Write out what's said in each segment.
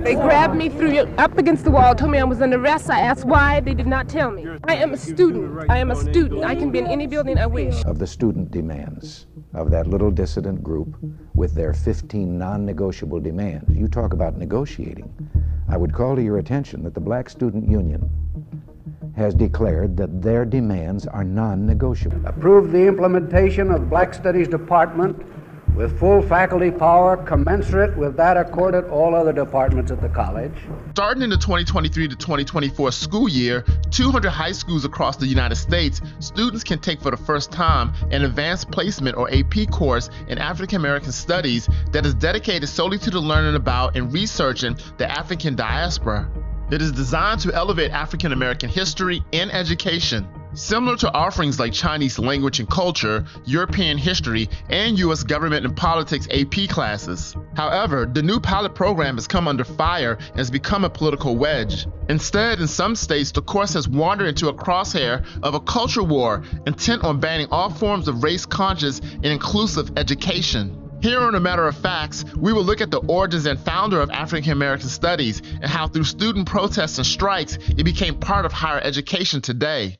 They grabbed me, threw me up against the wall, told me I was under arrest. I asked why. They did not tell me. I am a student. I am a student. I can be in any building I wish. Of the student demands of that little dissident group with their 15 non-negotiable demands. You talk about negotiating. I would call to your attention that the Black Student Union has declared that their demands are non-negotiable. Approved the implementation of Black Studies Department with full faculty power commensurate with that accorded all other departments at the college. Starting in the 2023 to 2024 school year, 200 high schools across the United States, students can take for the first time an advanced placement or AP course in African American Studies that is dedicated solely to the learning about and researching the African diaspora. It is designed to elevate African American history and education. Similar to offerings like Chinese language and culture, European history, and U.S. government and politics AP classes. However, the new pilot program has come under fire and has become a political wedge. Instead, in some states, the course has wandered into a crosshair of a culture war intent on banning all forms of race-conscious and inclusive education. Here on A Matter of Facts, we will look at the origins and founder of African American Studies and how through student protests and strikes, it became part of higher education today.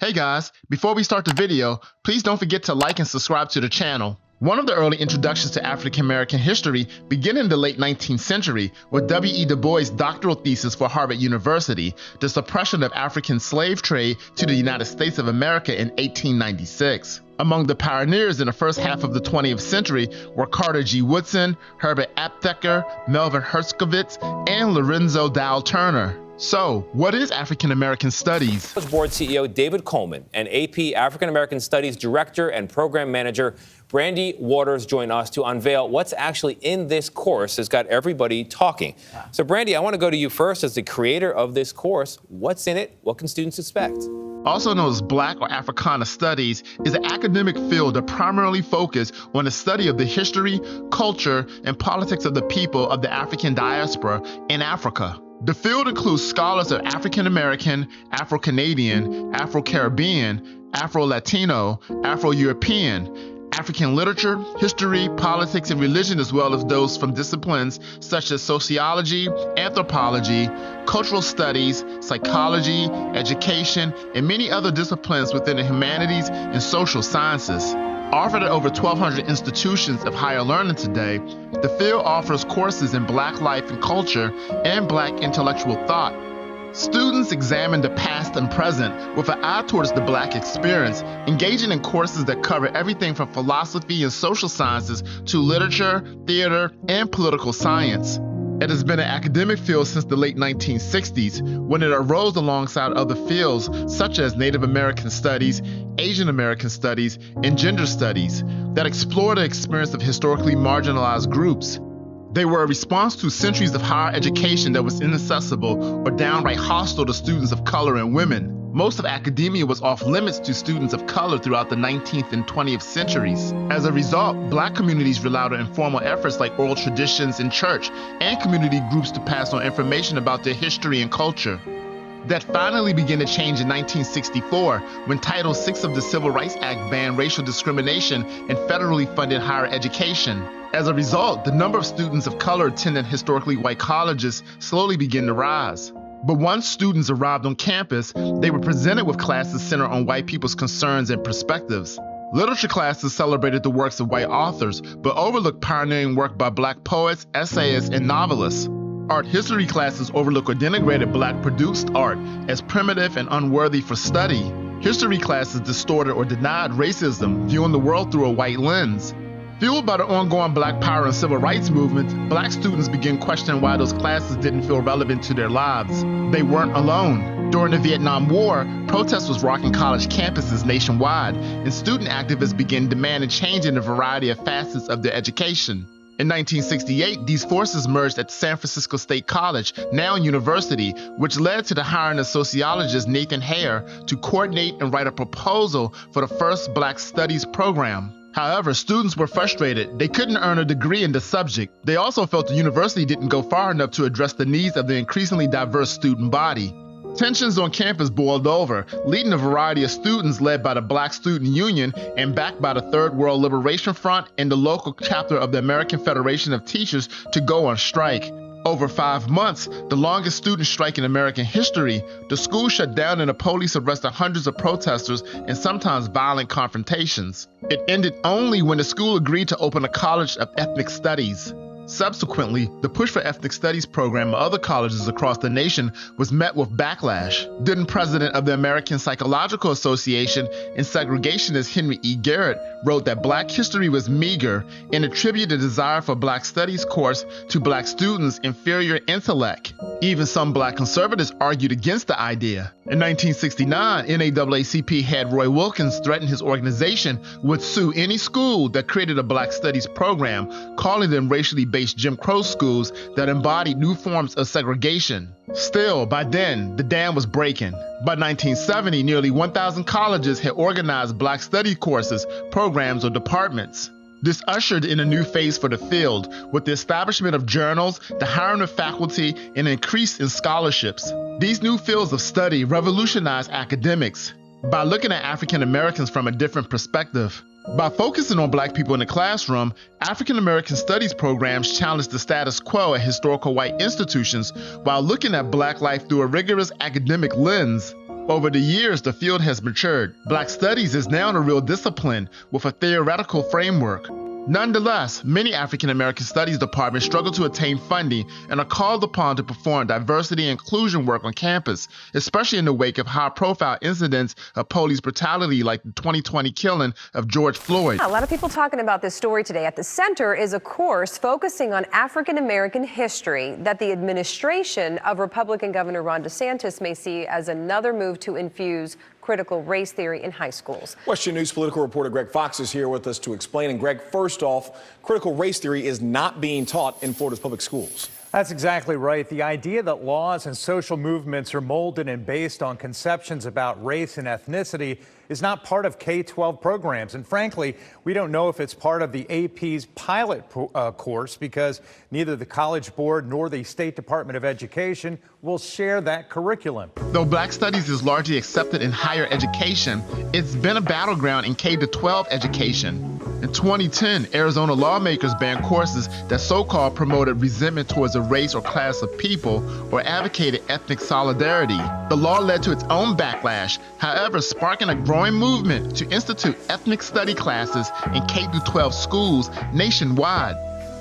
Hey guys, before we start the video, please don't forget to like and subscribe to the channel. One of the early introductions to African American history began in the late 19th century with W.E. Du Bois' doctoral thesis for Harvard University, The Suppression of African Slave Trade to the United States of America in 1896. Among the pioneers in the first half of the 20th century were Carter G. Woodson, Herbert Aptheker, Melvin Herskovits, and Lorenzo Dow Turner. So, what is African American Studies? Board CEO David Coleman and AP African American Studies Director and Program Manager Brandy Waters join us to unveil what's actually in this course that's got everybody talking. So, Brandy, I want to go to you first as the creator of this course. What's in it? What can students expect? Also known as Black or Africana Studies, is an academic field that primarily focuses on the study of the history, culture, and politics of the people of the African diaspora in Africa. The field includes scholars of African American, Afro-Canadian, Afro-Caribbean, Afro-Latino, Afro-European, African literature, history, politics, and religion, as well as those from disciplines such as sociology, anthropology, cultural studies, psychology, education, and many other disciplines within the humanities and social sciences. Offered at over 1,200 institutions of higher learning today, the field offers courses in Black life and culture and Black intellectual thought. Students examine the past and present with an eye towards the Black experience, engaging in courses that cover everything from philosophy and social sciences to literature, theater, and political science. It has been an academic field since the late 1960s, when it arose alongside other fields such as Native American Studies, Asian American Studies, and Gender Studies that explore the experience of historically marginalized groups. They were a response to centuries of higher education that was inaccessible or downright hostile to students of color and women. Most of academia was off limits to students of color throughout the 19th and 20th centuries. As a result, Black communities relied on informal efforts like oral traditions in church and community groups to pass on information about their history and culture. That finally began to change in 1964 when Title VI of the Civil Rights Act banned racial discrimination in federally funded higher education. As a result, the number of students of color attending historically white colleges slowly began to rise. But once students arrived on campus, they were presented with classes centered on white people's concerns and perspectives. Literature classes celebrated the works of white authors, but overlooked pioneering work by Black poets, essayists, and novelists. Art history classes overlooked or denigrated Black-produced art as primitive and unworthy for study. History classes distorted or denied racism, viewing the world through a white lens. Fueled by the ongoing Black power and civil rights movement, Black students began questioning why those classes didn't feel relevant to their lives. They weren't alone. During the Vietnam War, protests was rocking college campuses nationwide, and student activists began demanding change in a variety of facets of their education. In 1968, these forces merged at San Francisco State College, now university, which led to the hiring of sociologist Nathan Hare to coordinate and write a proposal for the first Black Studies program. However, students were frustrated. They couldn't earn a degree in the subject. They also felt the university didn't go far enough to address the needs of the increasingly diverse student body. Tensions on campus boiled over, leading a variety of students led by the Black Student Union and backed by the Third World Liberation Front and the local chapter of the American Federation of Teachers to go on strike. Over 5 months, the longest student strike in American history, the school shut down and the police arrested hundreds of protesters and sometimes violent confrontations. It ended only when the school agreed to open a college of ethnic studies. Subsequently, the push for ethnic studies program at other colleges across the nation was met with backlash. Then president of the American Psychological Association and segregationist Henry E. Garrett wrote that Black history was meager and attributed the desire for Black studies course to Black students' inferior intellect. Even some Black conservatives argued against the idea. In 1969, NAACP head Roy Wilkins threatened his organization would sue any school that created a Black studies program, calling them racially based Jim Crow schools that embodied new forms of segregation. Still, by then, the dam was breaking. By 1970, nearly 1,000 colleges had organized Black study courses, programs, or departments. This ushered in a new phase for the field, with the establishment of journals, the hiring of faculty, and an increase in scholarships. These new fields of study revolutionized academics by looking at African Americans from a different perspective. By focusing on Black people in the classroom, African American studies programs challenged the status quo at historical white institutions while looking at Black life through a rigorous academic lens. Over the years, the field has matured. Black studies is now a real discipline with a theoretical framework. Nonetheless, many African American studies departments struggle to attain funding and are called upon to perform diversity and inclusion work on campus, especially in the wake of high-profile incidents of police brutality like the 2020 killing of George Floyd. A lot of people talking about this story today. At the center is a course focusing on African American history that the administration of Republican Governor Ron DeSantis may see as another move to infuse critical race theory in high schools. Western News political reporter Greg Fox is here with us to explain. And Greg, first off, critical race theory is not being taught in Florida's public schools. That's exactly right. The idea that laws and social movements are molded and based on conceptions about race and ethnicity is not part of K-12 programs. And frankly, we don't know if it's part of the AP's pilot course because neither the College Board nor the State Department of Education will share that curriculum. Though Black studies is largely accepted in higher education, it's been a battleground in K-12 education. In 2010, Arizona lawmakers banned courses that so-called promoted resentment towards a race or class of people or advocated ethnic solidarity. The law led to its own backlash, however, sparking a growing movement to institute ethnic study classes in K-12 schools nationwide.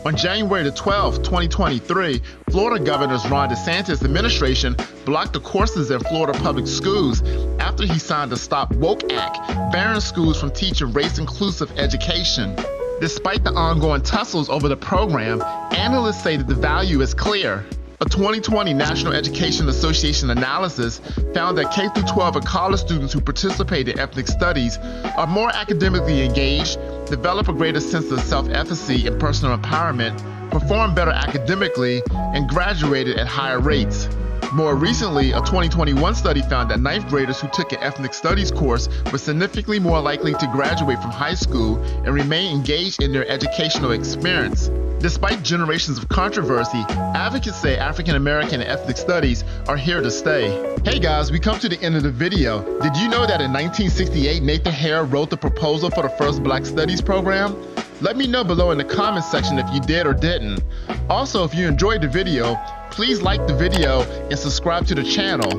On January 12, 2023, Florida Governor Ron DeSantis' administration blocked the courses in Florida public schools after he signed the Stop Woke Act, barring schools from teaching race-inclusive education. Despite the ongoing tussles over the program, analysts say that the value is clear. A 2020 National Education Association analysis found that K-12 and college students who participate in ethnic studies are more academically engaged, develop a greater sense of self-efficacy and personal empowerment, perform better academically, and graduated at higher rates. More recently, a 2021 study found that ninth graders who took an ethnic studies course were significantly more likely to graduate from high school and remain engaged in their educational experience. Despite generations of controversy, advocates say African American and ethnic studies are here to stay. Hey guys, we come to the end of the video. Did you know that in 1968, Nathan Hare wrote the proposal for the first Black Studies program? Let me know below in the comments section if you did or didn't. Also, if you enjoyed the video, please like the video and subscribe to the channel.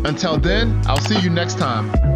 Until then, I'll see you next time.